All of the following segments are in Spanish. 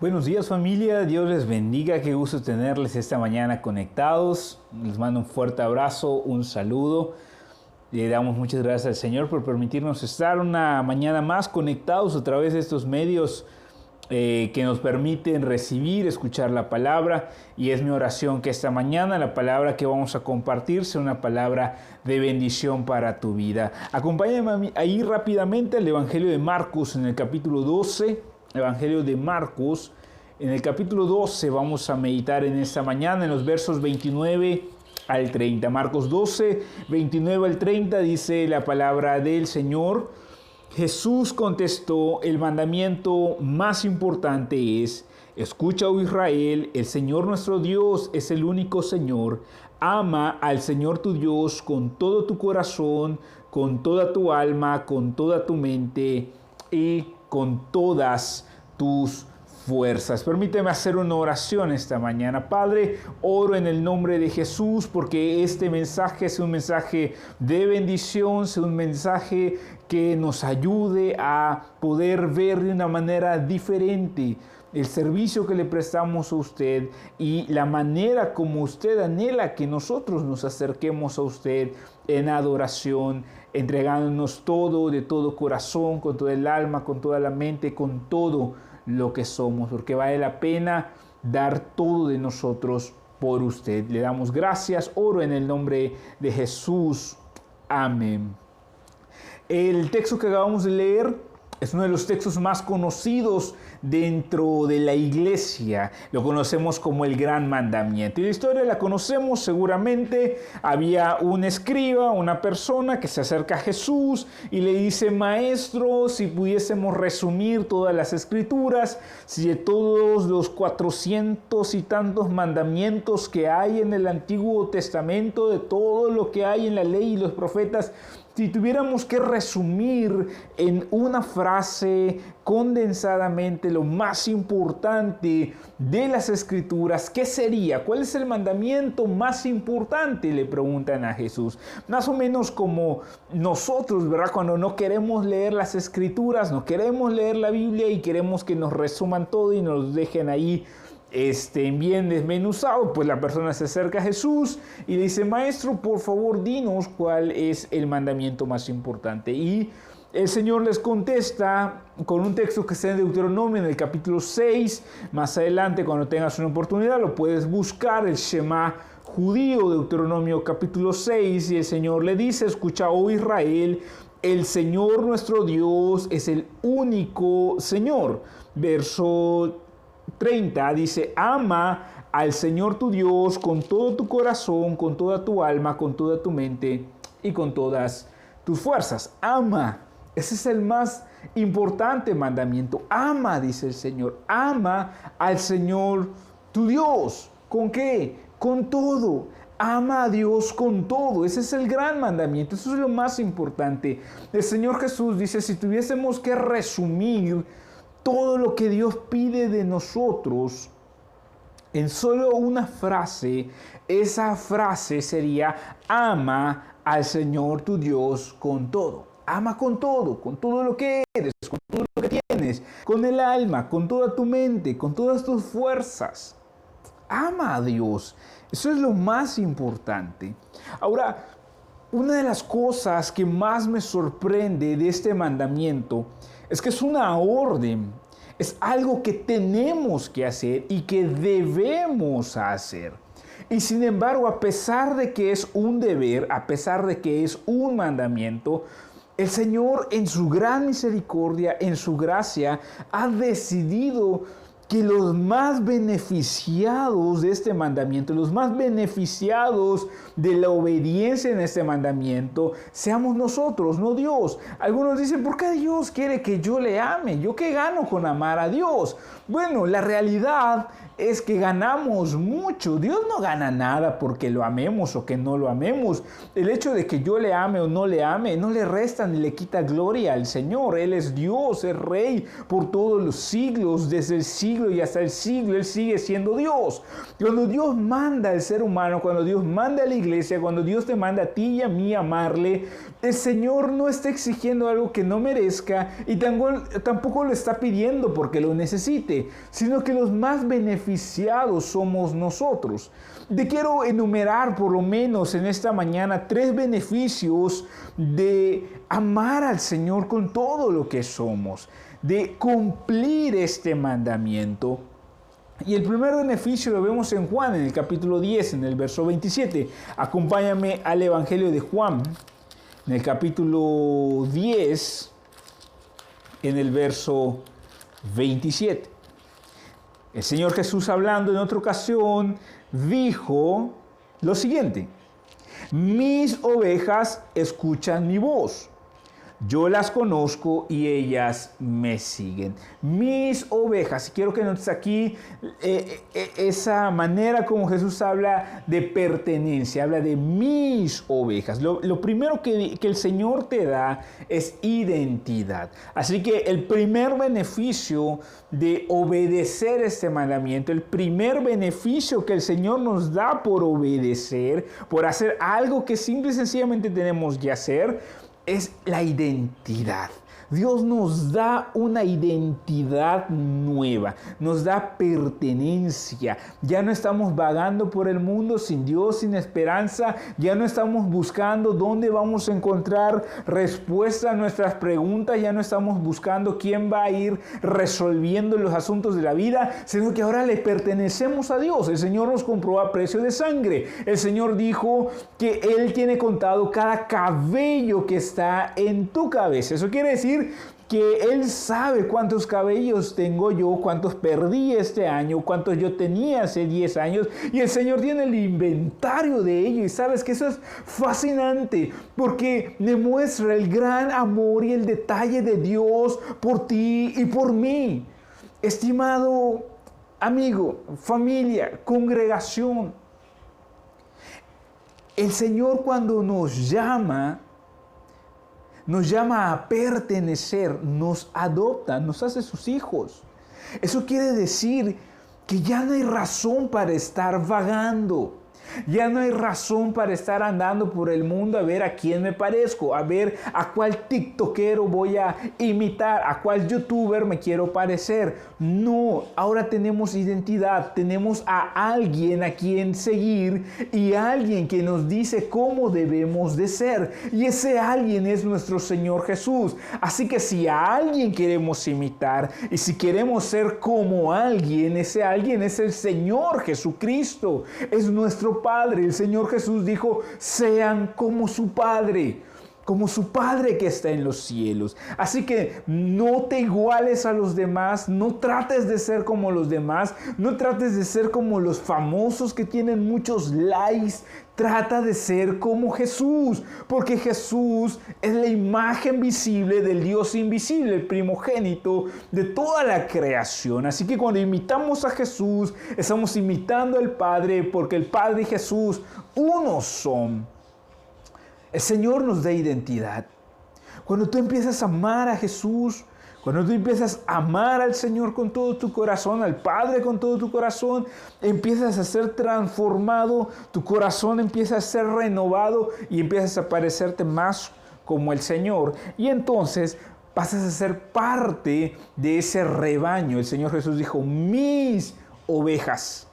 Buenos días familia, Dios les bendiga, qué gusto tenerles esta mañana conectados. Les mando un fuerte abrazo, un saludo. Le damos muchas gracias al Señor por permitirnos estar una mañana más conectados a través de estos medios que nos permiten recibir, escuchar la palabra. Y es mi oración que esta mañana la palabra que vamos a compartir sea una palabra de bendición para tu vida. Acompáñame ahí rápidamente al Evangelio de Marcos en el capítulo 12. Evangelio de Marcos, en el capítulo 12 vamos a meditar en esta mañana en los versos 29 al 30. Marcos 12, 29 al 30 dice la palabra del Señor. Jesús contestó: el mandamiento más importante es: escucha, oh Israel, el Señor nuestro Dios es el único Señor. Ama al Señor tu Dios con todo tu corazón, con toda tu alma, con toda tu mente y con todas tus fuerzas. Permíteme hacer una oración esta mañana. Padre, oro en el nombre de Jesús porque este mensaje sea un mensaje de bendición, sea un mensaje que nos ayude a poder ver de una manera diferente el servicio que le prestamos a usted y la manera como usted anhela que nosotros nos acerquemos a usted en adoración, entregándonos todo, de todo corazón, con toda el alma, con toda la mente, con todo lo que somos, porque vale la pena dar todo de nosotros por usted. Le damos gracias, oro en el nombre de Jesús. Amén. El texto que acabamos de leer es uno de los textos más conocidos dentro de la iglesia. Lo conocemos como el Gran Mandamiento. Y la historia la conocemos seguramente. Había un escriba, una persona que se acerca a Jesús y le dice: Maestro, si pudiésemos resumir todas las escrituras, si de todos los 400 y tantos mandamientos que hay en el Antiguo Testamento, de todo lo que hay en la ley y los profetas, si tuviéramos que resumir en una frase condensadamente lo más importante de las Escrituras, ¿qué sería? ¿Cuál es el mandamiento más importante? Le preguntan a Jesús. Más o menos como nosotros, ¿verdad? Cuando no queremos leer las Escrituras, no queremos leer la Biblia y queremos que nos resuman todo y nos dejen ahí bien desmenuzado, pues la persona se acerca a Jesús y le dice: Maestro, por favor, dinos cuál es el mandamiento más importante. Y el Señor les contesta con un texto que está en Deuteronomio, en el capítulo 6. Más adelante, cuando tengas una oportunidad, lo puedes buscar, el Shema judío, Deuteronomio capítulo 6. Y el Señor le dice: escucha, oh Israel, el Señor nuestro Dios es el único Señor. Verso 30 dice: ama al Señor tu Dios con todo tu corazón, con toda tu alma, con toda tu mente y con todas tus fuerzas. Ama. Ese es el más importante mandamiento. Ama, dice el Señor. Ama al Señor tu Dios. ¿Con qué? Con todo. Ama a Dios con todo. Ese es el gran mandamiento. Eso es lo más importante. El Señor Jesús dice: si tuviésemos que resumir todo lo que Dios pide de nosotros en solo una frase, esa frase sería: ama al Señor tu Dios con todo. Ama con todo lo que eres, con todo lo que tienes, con el alma, con toda tu mente, con todas tus fuerzas. Ama a Dios. Eso es lo más importante. Ahora, una de las cosas que más me sorprende de este mandamiento es que es una orden, es algo que tenemos que hacer y que debemos hacer. Y sin embargo, a pesar de que es un deber, a pesar de que es un mandamiento, el Señor en su gran misericordia, en su gracia, ha decidido que los más beneficiados de este mandamiento, los más beneficiados de la obediencia en este mandamiento, seamos nosotros, no Dios. Algunos dicen: ¿por qué Dios quiere que yo le ame? ¿Yo qué gano con amar a Dios? Bueno, la realidad es que ganamos mucho. Dios no gana nada porque lo amemos o que no lo amemos. El hecho de que yo le ame o no le ame no le resta ni le quita gloria al Señor. Él es Dios, es Rey por todos los siglos, desde el siglo siglo y hasta el siglo Él sigue siendo Dios. Cuando Dios manda al ser humano, cuando Dios manda a la iglesia, cuando Dios te manda a ti y a mí amarle, el Señor no está exigiendo algo que no merezca y tampoco lo está pidiendo porque lo necesite, sino que los más beneficiados somos nosotros. Te quiero enumerar por lo menos en esta mañana 3 beneficios de amar al Señor con todo lo que somos, de cumplir este mandamiento. Y el primer beneficio lo vemos en Juan, en el capítulo 10, en el verso 27. Acompáñame al Evangelio de Juan, en el capítulo 10, en el verso 27. El Señor Jesús, hablando en otra ocasión, dijo lo siguiente: mis ovejas escuchan mi voz. Yo las conozco y ellas me siguen. Mis ovejas. Quiero que notes aquí esa manera como Jesús habla de pertenencia. Habla de mis ovejas. Lo primero que el Señor te da es identidad. Así que el primer beneficio de obedecer este mandamiento, el primer beneficio que el Señor nos da por obedecer, por hacer algo que simple y sencillamente tenemos que hacer, es la identidad. Dios nos da una identidad nueva, nos da pertenencia. Ya no estamos vagando por el mundo sin Dios, sin esperanza. Ya no estamos buscando dónde vamos a encontrar respuesta a nuestras preguntas. Ya no estamos buscando quién va a ir resolviendo los asuntos de la vida, sino que ahora le pertenecemos a Dios. El Señor nos compró a precio de sangre. El Señor dijo que Él tiene contado cada cabello que está en tu cabeza. Eso quiere decir que Él sabe cuántos cabellos tengo yo, cuántos perdí este año, cuántos yo tenía hace 10 años, y el Señor tiene el inventario de ello. Y sabes que eso es fascinante, porque demuestra el gran amor y el detalle de Dios por ti y por mí. Estimado amigo, familia, congregación, el Señor cuando nos llama a pertenecer, nos adopta, nos hace sus hijos. Eso quiere decir que ya no hay razón para estar vagando. Ya no hay razón para estar andando por el mundo a ver a quién me parezco, a ver a cuál tiktokero voy a imitar, a cuál youtuber me quiero parecer. No, ahora tenemos identidad, tenemos a alguien a quien seguir y alguien que nos dice cómo debemos de ser. Y ese alguien es nuestro Señor Jesús. Así que si a alguien queremos imitar y si queremos ser como alguien, ese alguien es el Señor Jesucristo, es nuestro Padre. El Señor Jesús dijo: sean como su Padre que está en los cielos. Así que no te iguales a los demás, no trates de ser como los demás, no trates de ser como los famosos que tienen muchos likes. Trata de ser como Jesús, porque Jesús es la imagen visible del Dios invisible, el primogénito de toda la creación. Así que cuando imitamos a Jesús, estamos imitando al Padre, porque el Padre y Jesús uno son. El Señor nos da identidad. Cuando tú empiezas a amar a Jesús, cuando tú empiezas a amar al Señor con todo tu corazón, al Padre con todo tu corazón, empiezas a ser transformado, tu corazón empieza a ser renovado y empiezas a parecerte más como el Señor. Y entonces pasas a ser parte de ese rebaño. El Señor Jesús dijo: mis ovejas.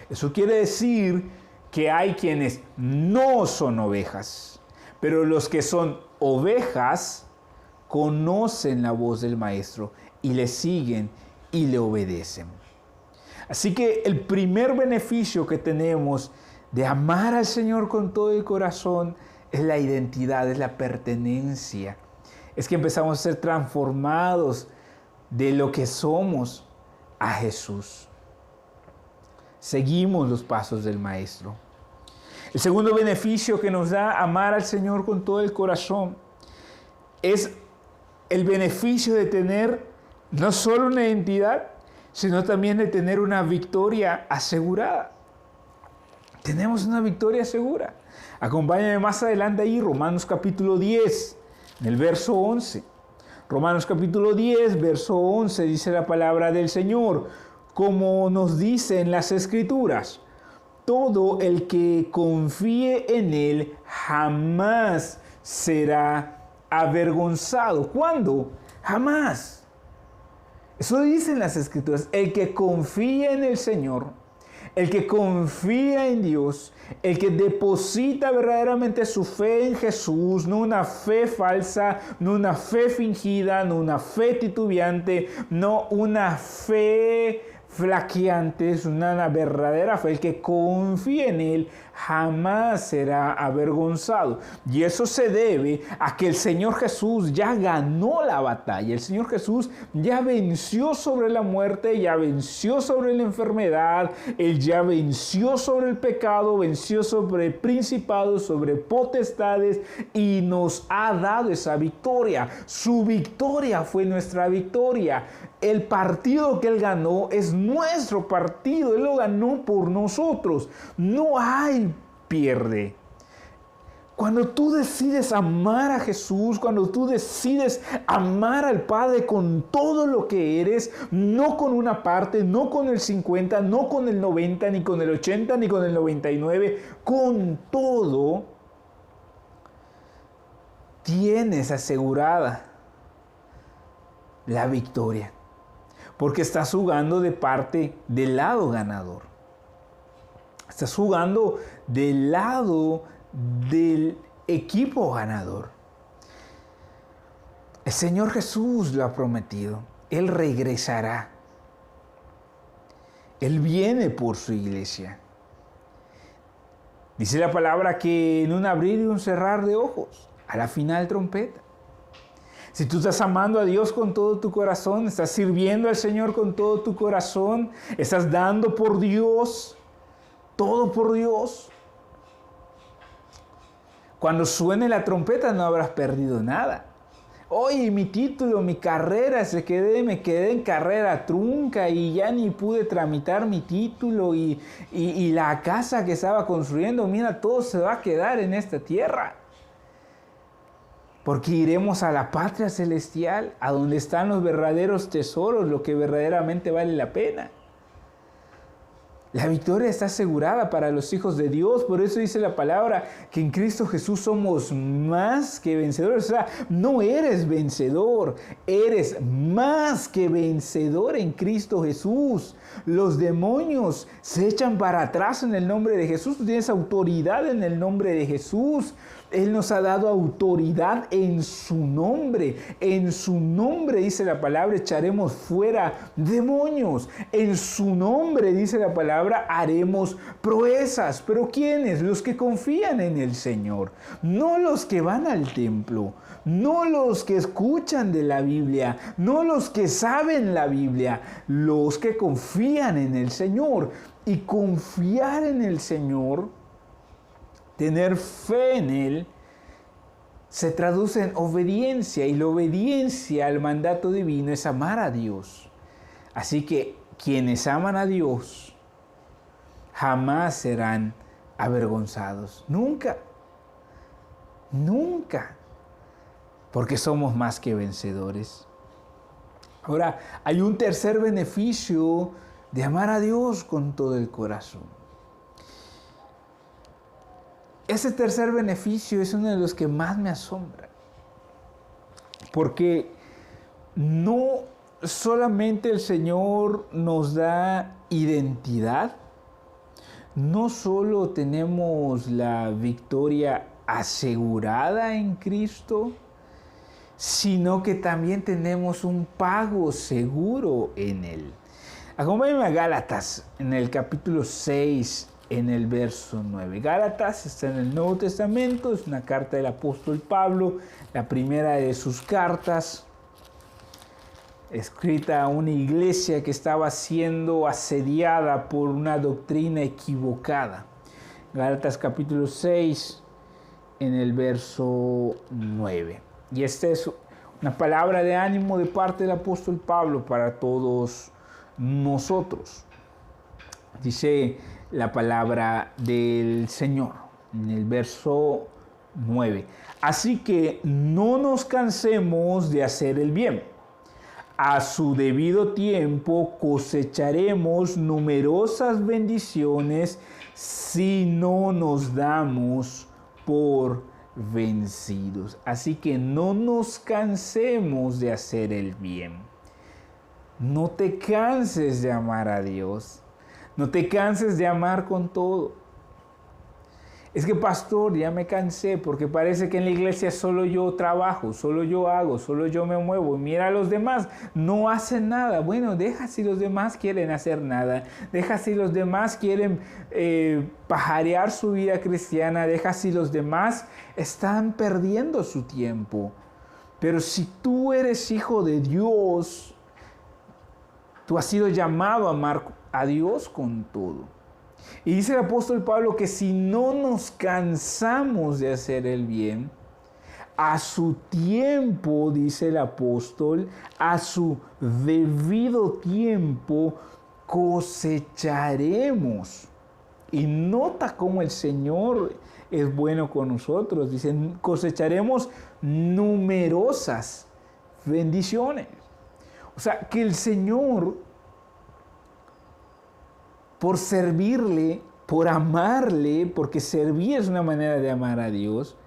Eso quiere decir que hay quienes no son ovejas, pero los que son ovejas conocen la voz del Maestro y le siguen y le obedecen. Así que el primer beneficio que tenemos de amar al Señor con todo el corazón es la identidad, es la pertenencia. Es que empezamos a ser transformados de lo que somos a Jesús. Seguimos los pasos del Maestro. El segundo beneficio que nos da amar al Señor con todo el corazón es el beneficio de tener no solo una identidad, sino también de tener una victoria asegurada. Tenemos una victoria segura. Acompáñame más adelante ahí, Romanos capítulo 10, en el verso 11. Romanos capítulo 10, verso 11, dice la palabra del Señor: como nos dicen las Escrituras. Todo el que confíe en Él jamás será avergonzado. ¿Cuándo? Jamás. Eso dicen las Escrituras. El que confía en el Señor, el que confía en Dios, el que deposita verdaderamente su fe en Jesús, no una fe falsa, no una fe fingida, no una fe titubeante, no una fe flaqueante, es una verdadera fe. El que confía en Él jamás será avergonzado. Y eso se debe a que el Señor Jesús ya ganó la batalla. El Señor Jesús ya venció sobre la muerte, ya venció sobre la enfermedad, Él ya venció sobre el pecado, venció sobre principados, sobre potestades y nos ha dado esa victoria. Su victoria fue nuestra victoria. El partido que Él ganó es nuestro partido. Él lo ganó por nosotros. No hay pierde. Cuando tú decides amar a Jesús, cuando tú decides amar al Padre con todo lo que eres, no con una parte, no con el 50, no con el 90, ni con el 80, ni con el 99, con todo, tienes asegurada la victoria. Porque estás jugando de parte del lado ganador. Estás jugando del lado del equipo ganador. El Señor Jesús lo ha prometido. Él regresará. Él viene por su iglesia. Dice la palabra que en un abrir y un cerrar de ojos, a la final trompeta. Si tú estás amando a Dios con todo tu corazón, estás sirviendo al Señor con todo tu corazón, estás dando por Dios, todo por Dios. Cuando suene la trompeta no habrás perdido nada. Oye, mi título, mi carrera, me quedé en carrera trunca y ya ni pude tramitar mi título y la casa que estaba construyendo, mira, todo se va a quedar en esta tierra. Porque iremos a la patria celestial, a donde están los verdaderos tesoros, lo que verdaderamente vale la pena. La victoria está asegurada para los hijos de Dios. Por eso dice la palabra que en Cristo Jesús somos más que vencedores. O sea, no eres vencedor, eres más que vencedor en Cristo Jesús. Los demonios se echan para atrás en el nombre de Jesús. Tú tienes autoridad en el nombre de Jesús. Él nos ha dado autoridad en su nombre. En su nombre, dice la palabra, echaremos fuera demonios. En su nombre, dice la palabra, haremos proezas. ¿Pero quiénes? Los que confían en el Señor. No los que van al templo. No los que escuchan de la Biblia. No los que saben la Biblia. Los que confían en el Señor. Y confiar en el Señor, tener fe en Él, se traduce en obediencia, y la obediencia al mandato divino es amar a Dios. Así que quienes aman a Dios jamás serán avergonzados. Nunca. Nunca. Porque somos más que vencedores. Ahora, hay un tercer beneficio de amar a Dios con todo el corazón. Ese tercer beneficio es uno de los que más me asombra. Porque no solamente el Señor nos da identidad, no solo tenemos la victoria asegurada en Cristo, sino que también tenemos un pago seguro en Él. Acompáñenme a Gálatas en el capítulo 6. En el verso 9. Gálatas está en el Nuevo Testamento, es una carta del apóstol Pablo, la primera de sus cartas, escrita a una iglesia que estaba siendo asediada por una doctrina equivocada. Gálatas capítulo 6, en el verso 9. Y esta es una palabra de ánimo de parte del apóstol Pablo para todos nosotros. Dice la palabra del Señor en el verso 9. Así que no nos cansemos de hacer el bien. a su debido tiempo cosecharemos numerosas bendiciones si no nos damos por vencidos. Así que no nos cansemos de hacer el bien. No te canses de amar a Dios. No te canses de amar con todo. Es que, pastor, ya me cansé porque parece que en la iglesia solo yo trabajo, solo yo hago, solo yo me muevo. Mira a los demás, no hacen nada. Bueno, deja si los demás quieren hacer nada. Deja si los demás quieren pajarear su vida cristiana. Deja si los demás están perdiendo su tiempo. Pero si tú eres hijo de Dios, tú has sido llamado a amar a Dios con todo. Y dice el apóstol Pablo que si no nos cansamos de hacer el bien, a su tiempo, dice el apóstol, a su debido tiempo cosecharemos. Y nota cómo el Señor es bueno con nosotros. Dice, cosecharemos numerosas bendiciones. O sea, que el Señor, por servirle, por amarle, porque servir es una manera de amar a Dios,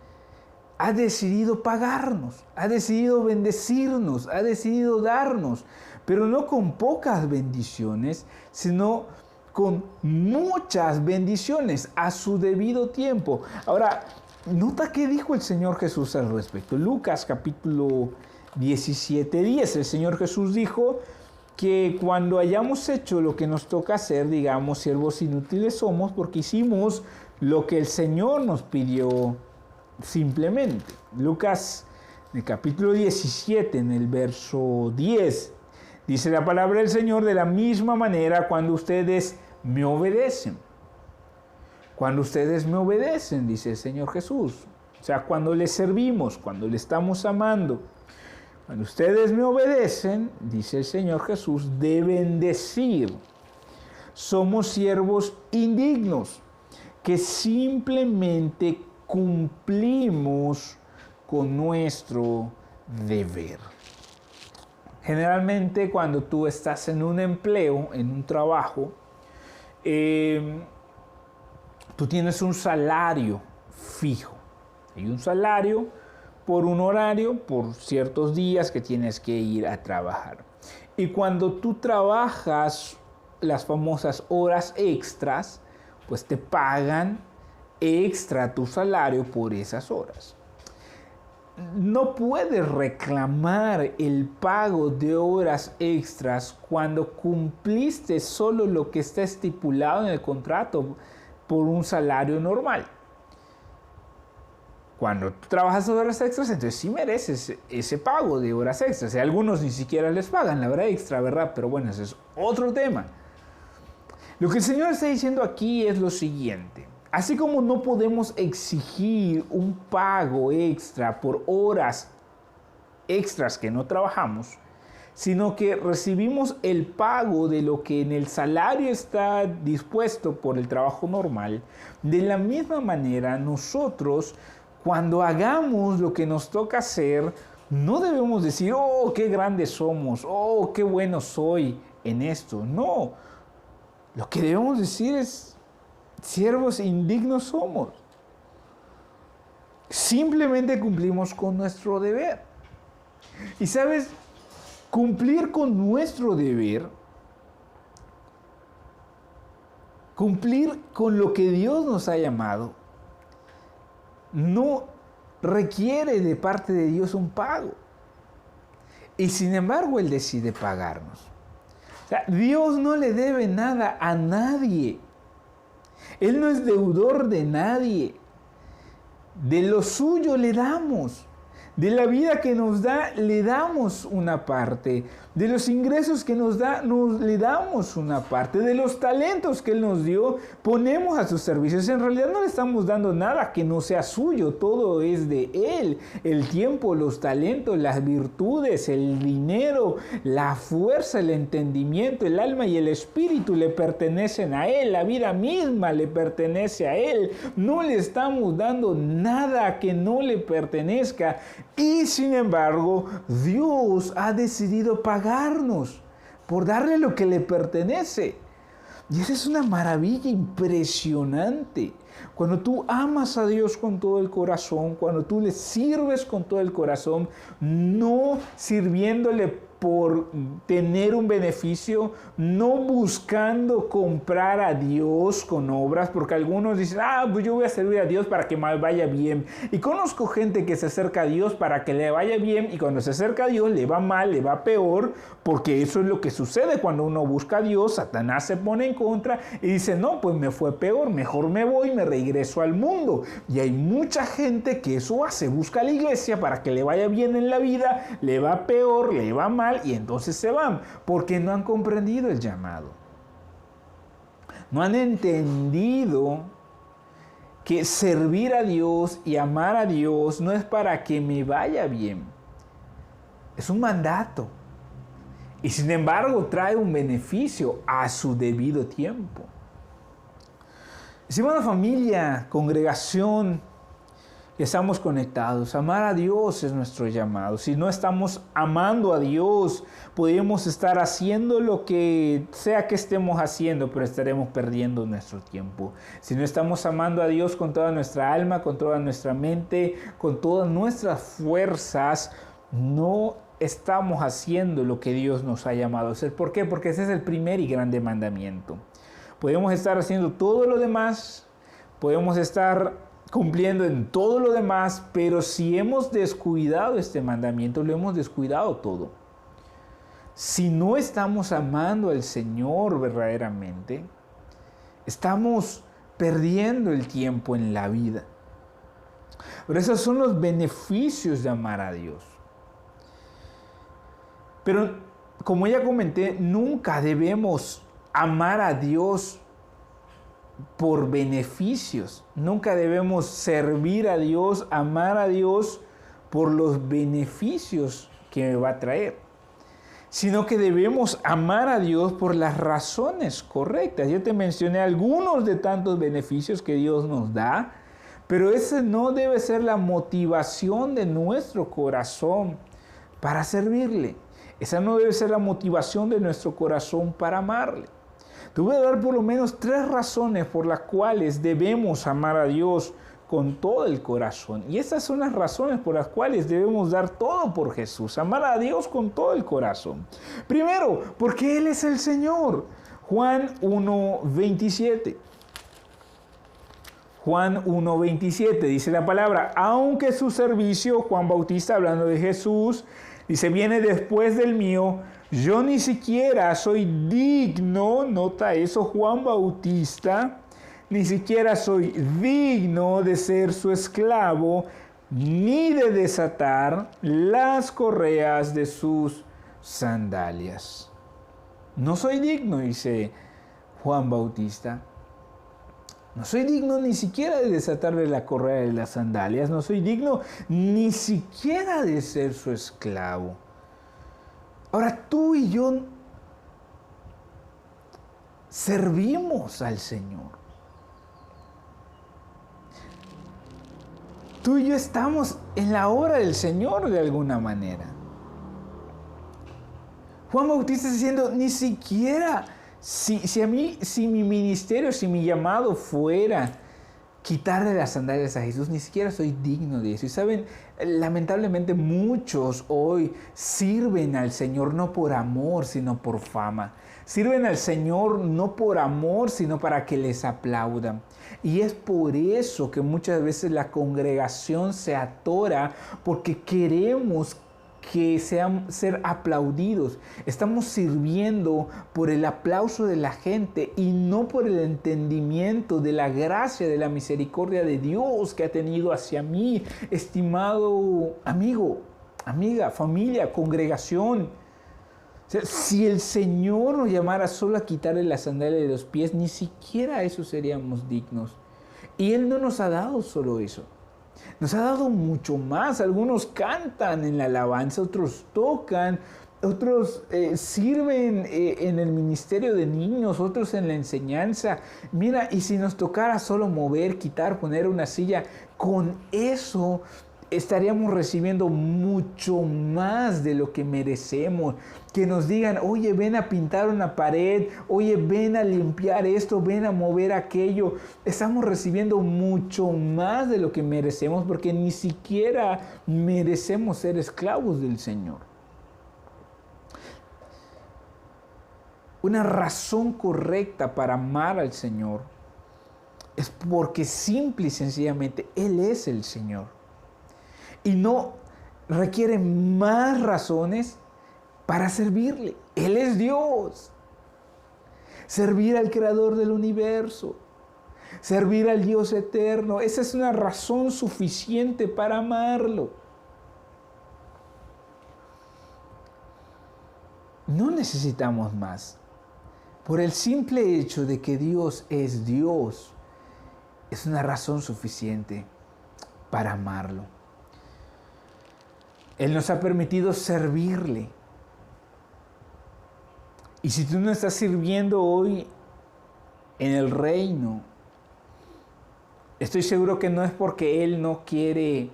ha decidido pagarnos, ha decidido bendecirnos, ha decidido darnos, pero no con pocas bendiciones, sino con muchas bendiciones a su debido tiempo. Ahora, nota qué dijo el Señor Jesús al respecto. Lucas capítulo 17:10, el Señor Jesús dijo que cuando hayamos hecho lo que nos toca hacer, digamos, siervos inútiles somos porque hicimos lo que el Señor nos pidió simplemente. Lucas, en el capítulo 17, en el verso 10, dice la palabra del Señor: de la misma manera cuando ustedes me obedecen. Cuando ustedes me obedecen, dice el Señor Jesús. O sea, cuando les servimos, cuando le estamos amando. Cuando ustedes me obedecen, dice el Señor Jesús, deben decir: somos siervos indignos, que simplemente cumplimos con nuestro deber. Generalmente cuando tú estás en un empleo, en un trabajo, tú tienes un salario fijo. Hay un salario por un horario, por ciertos días que tienes que ir a trabajar. Y cuando tú trabajas las famosas horas extras, pues te pagan extra tu salario por esas horas. No puedes reclamar el pago de horas extras cuando cumpliste solo lo que está estipulado en el contrato por un salario normal. Cuando tú trabajas horas extras, entonces sí mereces ese pago de horas extras. Y a algunos ni siquiera les pagan la hora extra, ¿verdad? Pero bueno, ese es otro tema. Lo que el Señor está diciendo aquí es lo siguiente. Así como no podemos exigir un pago extra por horas extras que no trabajamos, sino que recibimos el pago de lo que en el salario está dispuesto por el trabajo normal, de la misma manera nosotros, cuando hagamos lo que nos toca hacer, no debemos decir: oh, qué grandes somos, oh, qué bueno soy en esto. No, lo que debemos decir es: siervos indignos somos. Simplemente cumplimos con nuestro deber. Y sabes, cumplir con nuestro deber, cumplir con lo que Dios nos ha llamado, no requiere de parte de Dios un pago. Y sin embargo, Él decide pagarnos. O sea, Dios no le debe nada a nadie. Él no es deudor de nadie. De lo suyo le damos. De la vida que nos da, le damos una parte. De los ingresos que nos da, le damos una parte. De los talentos que Él nos dio, ponemos a sus servicios. En realidad no le estamos dando nada que no sea suyo. Todo es de Él. El tiempo, los talentos, las virtudes, el dinero, la fuerza, el entendimiento, el alma y el espíritu le pertenecen a Él. La vida misma le pertenece a Él. No le estamos dando nada que no le pertenezca. Y sin embargo, Dios ha decidido pagar pagarnos, por darle lo que le pertenece. Y esa es una maravilla impresionante. Cuando tú amas a Dios con todo el corazón, cuando tú le sirves con todo el corazón, no sirviéndole por tener un beneficio, no buscando comprar a Dios con obras, porque algunos dicen, pues yo voy a servir a Dios para que me vaya bien. Y conozco gente que se acerca a Dios para que le vaya bien, y cuando se acerca a Dios le va mal, le va peor, porque eso es lo que sucede cuando uno busca a Dios. Satanás se pone en contra y dice, no, pues me fue peor, mejor me voy, me regreso al mundo. Y hay mucha gente que eso hace, busca a la iglesia para que le vaya bien en la vida, le va peor, le va mal, y entonces se van, porque no han comprendido el llamado. No han entendido que servir a Dios y amar a Dios no es para que me vaya bien. Es un mandato. Y sin embargo trae un beneficio a su debido tiempo. Estimada familia, congregación, estamos conectados. Amar a Dios es nuestro llamado. Si no estamos amando a Dios, podemos estar haciendo lo que sea que estemos haciendo, pero estaremos perdiendo nuestro tiempo. Si no estamos amando a Dios con toda nuestra alma, con toda nuestra mente, con todas nuestras fuerzas, no estamos haciendo lo que Dios nos ha llamado a hacer. ¿Por qué? Porque ese es el primer y grande mandamiento. Podemos estar haciendo todo lo demás, podemos estar cumpliendo en todo lo demás, pero si hemos descuidado este mandamiento, lo hemos descuidado todo. Si no estamos amando al Señor verdaderamente, estamos perdiendo el tiempo en la vida. Pero esos son los beneficios de amar a Dios. Pero como ya comenté, nunca debemos amar a Dios por beneficios. Nunca debemos servir a Dios, amar a Dios por los beneficios que me va a traer, sino que debemos amar a Dios por las razones correctas. Yo te mencioné algunos de tantos beneficios que Dios nos da, pero ese no debe ser la motivación de nuestro corazón para servirle. Esa no debe ser la motivación de nuestro corazón para amarle. Te voy a dar por lo menos 3 razones por las cuales debemos amar a Dios con todo el corazón. Y estas son las razones por las cuales debemos dar todo por Jesús. Amar a Dios con todo el corazón. Primero, porque Él es el Señor. Juan 1:27. Juan 1:27 dice la palabra, aunque su servicio, Juan Bautista hablando de Jesús, dice, viene después del mío, yo ni siquiera soy digno, nota eso, Juan Bautista, ni siquiera soy digno de ser su esclavo, ni de desatar las correas de sus sandalias. No soy digno, dice Juan Bautista. No soy digno ni siquiera de desatarle la correa de las sandalias. No soy digno ni siquiera de ser su esclavo. Ahora tú y yo servimos al Señor. Tú y yo estamos en la obra del Señor de alguna manera. Juan Bautista está diciendo, ni siquiera, si mi ministerio, si mi llamado fuera quitarle las sandalias a Jesús, ni siquiera soy digno de eso. Y saben, lamentablemente muchos hoy sirven al Señor no por amor, sino por fama. Sirven al Señor no por amor, sino para que les aplaudan. Y es por eso que muchas veces la congregación se atora, porque queremos ser aplaudidos. Estamos sirviendo por el aplauso de la gente y no por el entendimiento de la gracia, de la misericordia de Dios que ha tenido hacia mí, estimado amigo, amiga, familia, congregación. O sea, si el Señor nos llamara solo a quitarle la sandalia de los pies, ni siquiera a eso seríamos dignos. Y Él no nos ha dado solo eso. Nos ha dado mucho más. Algunos cantan en la alabanza, otros tocan, otros sirven en el ministerio de niños, otros en la enseñanza. Mira, y si nos tocara solo mover, quitar, poner una silla, con eso estaríamos recibiendo mucho más de lo que merecemos. Que nos digan, oye, ven a pintar una pared, oye, ven a limpiar esto, ven a mover aquello. Estamos recibiendo mucho más de lo que merecemos porque ni siquiera merecemos ser esclavos del Señor. Una razón correcta para amar al Señor es porque simple y sencillamente Él es el Señor. Y no requiere más razones para servirle. Él es Dios. Servir al Creador del universo. Servir al Dios eterno. Esa es una razón suficiente para amarlo. No necesitamos más. Por el simple hecho de que Dios es Dios, es una razón suficiente para amarlo. Él nos ha permitido servirle. Y si tú no estás sirviendo hoy en el reino, estoy seguro que no es porque Él no quiere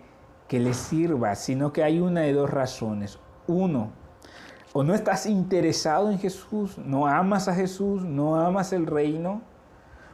que le sirvas, sino que hay una de dos razones. Uno, o no estás interesado en Jesús, no amas a Jesús, no amas el reino.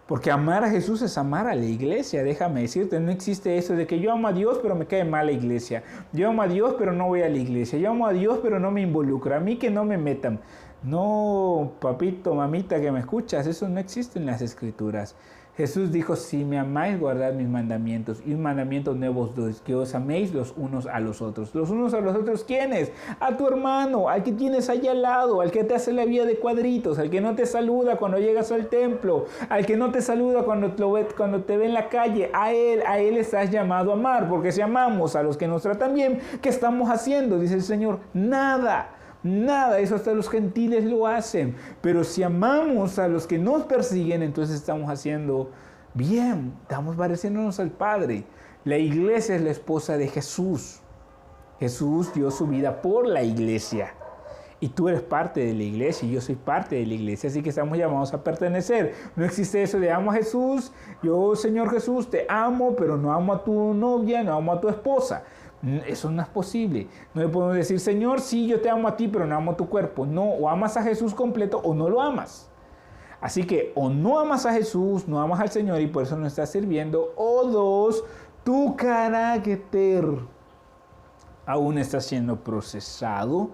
Porque amar a Jesús es amar a la iglesia, déjame decirte, no existe eso de que yo amo a Dios pero me cae mal la iglesia, yo amo a Dios pero no voy a la iglesia, yo amo a Dios pero no me involucro, a mí que no me metan. No, papito, mamita que me escuchas, eso no existe en las Escrituras. Jesús dijo, si me amáis, guardad mis mandamientos. Y un mandamiento nuevo os doy, que os améis los unos a los otros. ¿Los unos a los otros quiénes? A tu hermano, al que tienes allá al lado, al que te hace la vida de cuadritos, al que no te saluda cuando llegas al templo, al que no te saluda cuando te ve en la calle. A él estás llamado a amar, porque si amamos a los que nos tratan bien, ¿qué estamos haciendo? Dice el Señor, nada. Nada, eso hasta los gentiles lo hacen. Pero si amamos a los que nos persiguen, entonces estamos haciendo bien. Estamos pareciéndonos al Padre. La iglesia es la esposa de Jesús. Jesús dio su vida por la iglesia. Y tú eres parte de la iglesia y yo soy parte de la iglesia. Así que estamos llamados a pertenecer. No existe eso de amo a Jesús. Yo, Señor Jesús, te amo, pero no amo a tu novia, no amo a tu esposa. Eso no es posible. No le podemos decir, Señor, sí, yo te amo a ti, pero no amo a tu cuerpo. No, o amas a Jesús completo o no lo amas. Así que o no amas a Jesús, no amas al Señor y por eso no estás sirviendo. O dos, tu carácter aún está siendo procesado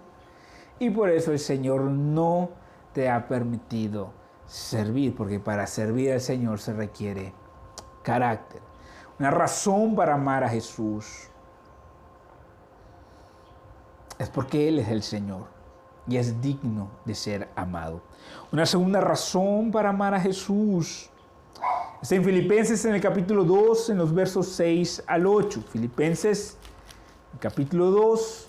y por eso el Señor no te ha permitido servir, porque para servir al Señor se requiere carácter. Una razón para amar a Jesús es porque Él es el Señor y es digno de ser amado. Una segunda razón para amar a Jesús está en Filipenses en el capítulo 2, en los versos 6 al 8. Filipenses, capítulo 2,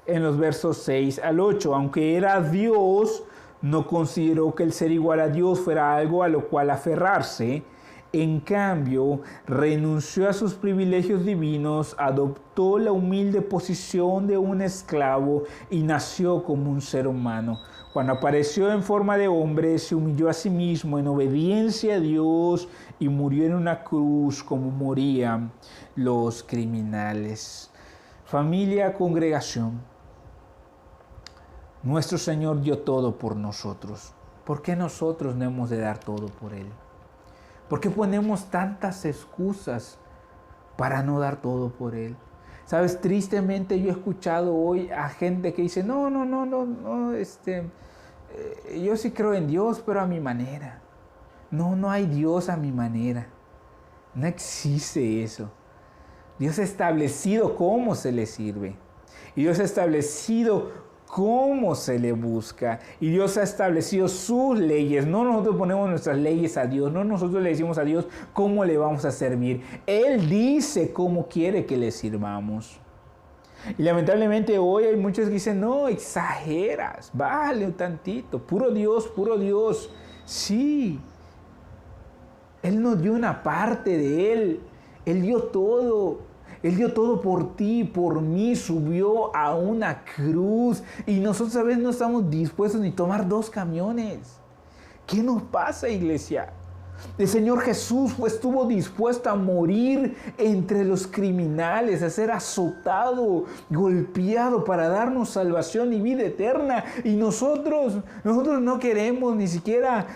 en los versos 6 al 8. Aunque era Dios, no consideró que el ser igual a Dios fuera algo a lo cual aferrarse. En cambio, renunció a sus privilegios divinos, adoptó la humilde posición de un esclavo y nació como un ser humano. Cuando apareció en forma de hombre, se humilló a sí mismo en obediencia a Dios y murió en una cruz como morían los criminales. Familia, congregación, nuestro Señor dio todo por nosotros. ¿Por qué nosotros no hemos de dar todo por Él? ¿Por qué ponemos tantas excusas para no dar todo por Él? Sabes, tristemente yo he escuchado hoy a gente que dice, no, yo sí creo en Dios, pero a mi manera. No hay Dios a mi manera. No existe eso. Dios ha establecido cómo se le sirve. Y Dios ha establecido cómo se le busca. Y Dios ha establecido sus leyes. No nosotros ponemos nuestras leyes a Dios. No nosotros le decimos a Dios cómo le vamos a servir. Él dice cómo quiere que le sirvamos. Y lamentablemente hoy hay muchos que dicen, no, exageras, vale un tantito, puro Dios, puro Dios. Sí, Él nos dio una parte de Él. Él dio todo. Él dio todo por ti, por mí, subió a una cruz y nosotros a veces no estamos dispuestos ni a tomar 2 camiones. ¿Qué nos pasa, iglesia? El Señor Jesús estuvo dispuesto a morir entre los criminales, a ser azotado, golpeado para darnos salvación y vida eterna. Y nosotros no queremos ni siquiera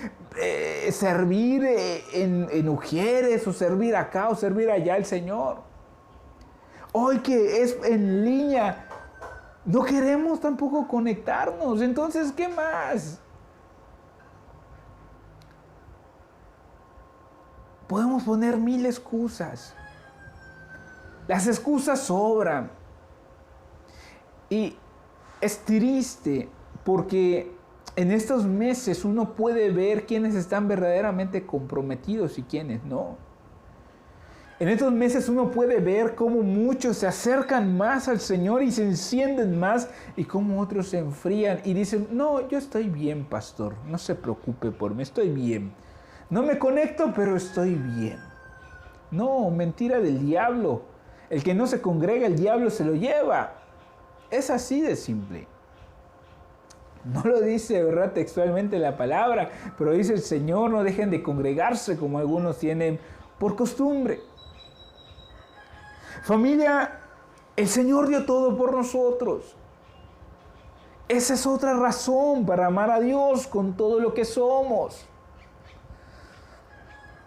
servir en Ujieres o servir acá o servir allá al Señor. Hoy que es en línea, no queremos tampoco conectarnos. Entonces, ¿qué más? Podemos poner mil excusas. Las excusas sobran. Y es triste porque en estos meses uno puede ver quiénes están verdaderamente comprometidos y quiénes no. En estos meses uno puede ver cómo muchos se acercan más al Señor y se encienden más y cómo otros se enfrían y dicen, no, yo estoy bien, pastor, no se preocupe por mí, estoy bien. No me conecto, pero estoy bien. No, mentira del diablo. El que no se congrega, el diablo se lo lleva. Es así de simple. No lo dice, ¿verdad?, textualmente la palabra, pero dice el Señor, no dejen de congregarse como algunos tienen por costumbre. Familia, el Señor dio todo por nosotros. Esa es otra razón para amar a Dios con todo lo que somos.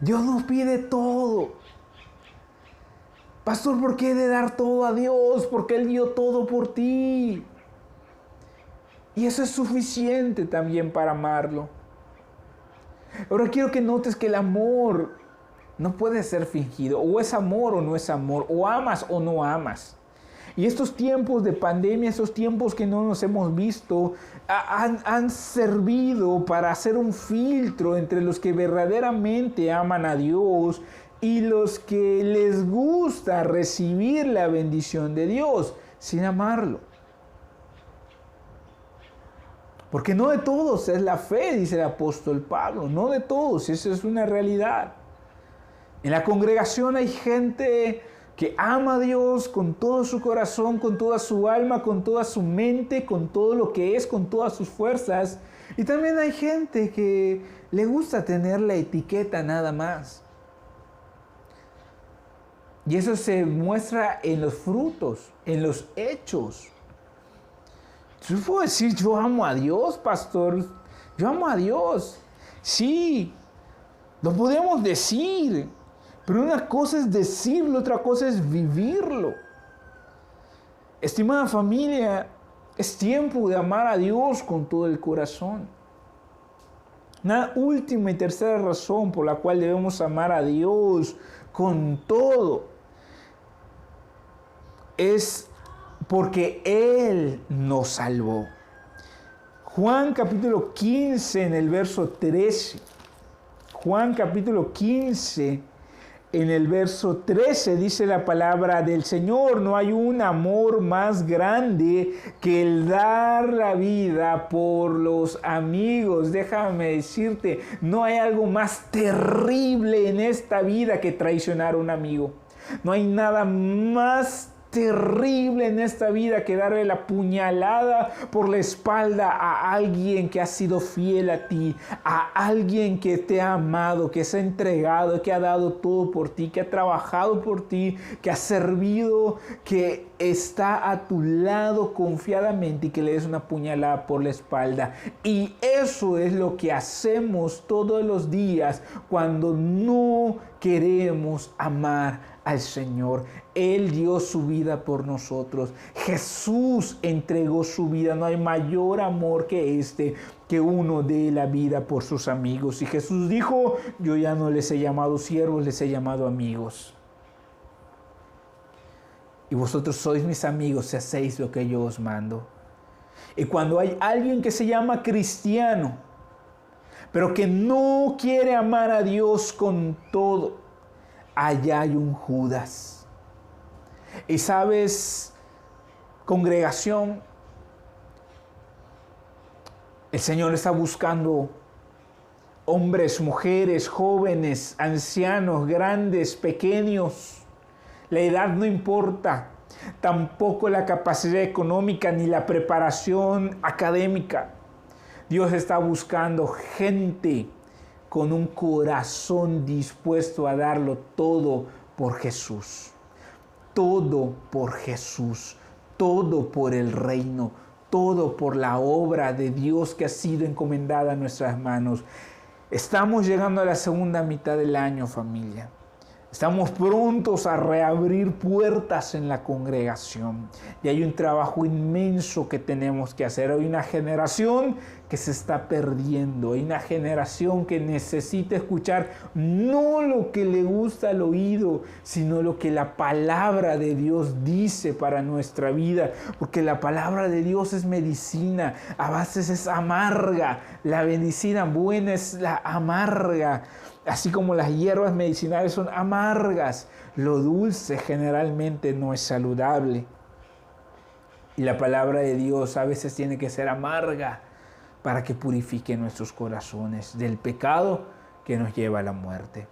Dios nos pide todo. Pastor, ¿por qué he de dar todo a Dios? Porque Él dio todo por ti. Y eso es suficiente también para amarlo. Ahora quiero que notes que el amor no puede ser fingido. O es amor o no es amor. O amas o no amas. Y estos tiempos de pandemia, estos tiempos que no nos hemos visto, han servido para hacer un filtro entre los que verdaderamente aman a Dios y los que les gusta recibir la bendición de Dios sin amarlo. Porque no de todos es la fe, dice el apóstol Pablo, no de todos, esa es una realidad. En la congregación hay gente que ama a Dios con todo su corazón, con toda su alma, con toda su mente, con todo lo que es, con todas sus fuerzas. Y también hay gente que le gusta tener la etiqueta nada más. Y eso se muestra en los frutos, en los hechos. Yo puedo decir, yo amo a Dios, pastor. Yo amo a Dios. Sí, lo podemos decir. Pero una cosa es decirlo, otra cosa es vivirlo. Estimada familia, es tiempo de amar a Dios con todo el corazón. Una última y tercera razón por la cual debemos amar a Dios con todo es porque Él nos salvó. Juan capítulo 15 en el verso 13. Juan capítulo 15 en el verso 13 dice la palabra del Señor: no hay un amor más grande que el dar la vida por los amigos. Déjame decirte, no hay algo más terrible en esta vida que traicionar a un amigo. No hay nada más terrible en esta vida que darle la puñalada por la espalda a alguien que ha sido fiel a ti, a alguien que te ha amado, que se ha entregado, que ha dado todo por ti, que ha trabajado por ti, que ha servido, que está a tu lado confiadamente y que le des una puñalada por la espalda. Y eso es lo que hacemos todos los días cuando no queremos amar al Señor. Él dio su vida por nosotros. Jesús entregó su vida. No hay mayor amor que este, que uno dé la vida por sus amigos. Y Jesús dijo: yo ya no les he llamado siervos, les he llamado amigos. Y vosotros sois mis amigos si hacéis lo que yo os mando. Y cuando hay alguien que se llama cristiano, pero que no quiere amar a Dios con todo, allá hay un Judas. Y sabes, congregación, el Señor está buscando hombres, mujeres, jóvenes, ancianos, grandes, pequeños. La edad no importa, tampoco la capacidad económica ni la preparación académica. Dios está buscando gente con un corazón dispuesto a darlo todo por Jesús. Todo por Jesús, todo por el reino, todo por la obra de Dios que ha sido encomendada a nuestras manos. Estamos llegando a la segunda mitad del año, familia. Estamos prontos a reabrir puertas en la congregación y hay un trabajo inmenso que tenemos que hacer. Hay una generación que se está perdiendo, hay una generación que necesita escuchar no lo que le gusta al oído, sino lo que la palabra de Dios dice para nuestra vida, porque la palabra de Dios es medicina, a veces es amarga, la medicina buena es la amarga. Así como las hierbas medicinales son amargas, lo dulce generalmente no es saludable. Y la palabra de Dios a veces tiene que ser amarga para que purifique nuestros corazones del pecado que nos lleva a la muerte.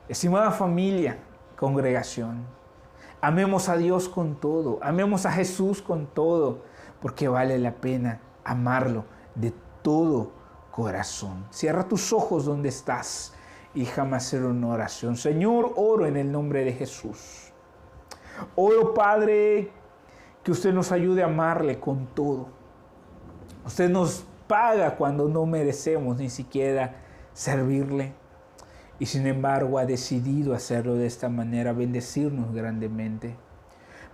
Estimada familia, congregación, amemos a Dios con todo, amemos a Jesús con todo, porque vale la pena amarlo de todo corazón. Cierra tus ojos donde estás y déjame hacer una oración. Señor, oro en el nombre de Jesús. Oro, Padre, que usted nos ayude a amarle con todo. Usted nos paga cuando no merecemos ni siquiera servirle. Y sin embargo ha decidido hacerlo de esta manera, bendecirnos grandemente.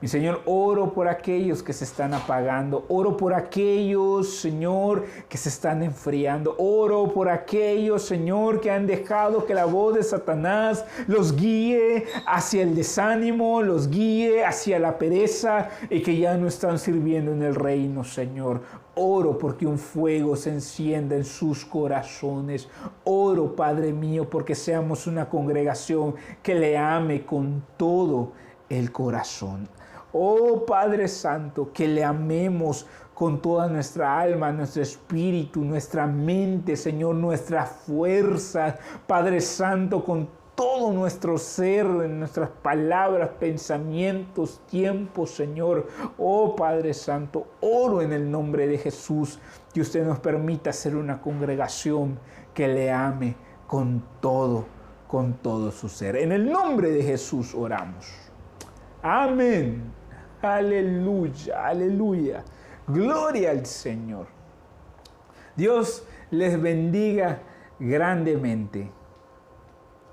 Mi Señor, oro por aquellos que se están apagando. Oro por aquellos, Señor, que se están enfriando. Oro por aquellos, Señor, que han dejado que la voz de Satanás los guíe hacia el desánimo, los guíe hacia la pereza y que ya no están sirviendo en el reino, Señor. Oro porque un fuego se encienda en sus corazones. Oro, Padre mío, porque seamos una congregación que le ame con todo el corazón. Oh Padre Santo, que le amemos con toda nuestra alma, nuestro espíritu, nuestra mente, Señor, nuestra fuerza. Padre Santo, con todo nuestro ser, nuestras palabras, pensamientos, tiempos, Señor. Oh Padre Santo, oro en el nombre de Jesús, que usted nos permita ser una congregación que le ame con todo su ser. En el nombre de Jesús oramos. Amén. Aleluya, aleluya. Gloria al Señor. Dios les bendiga grandemente.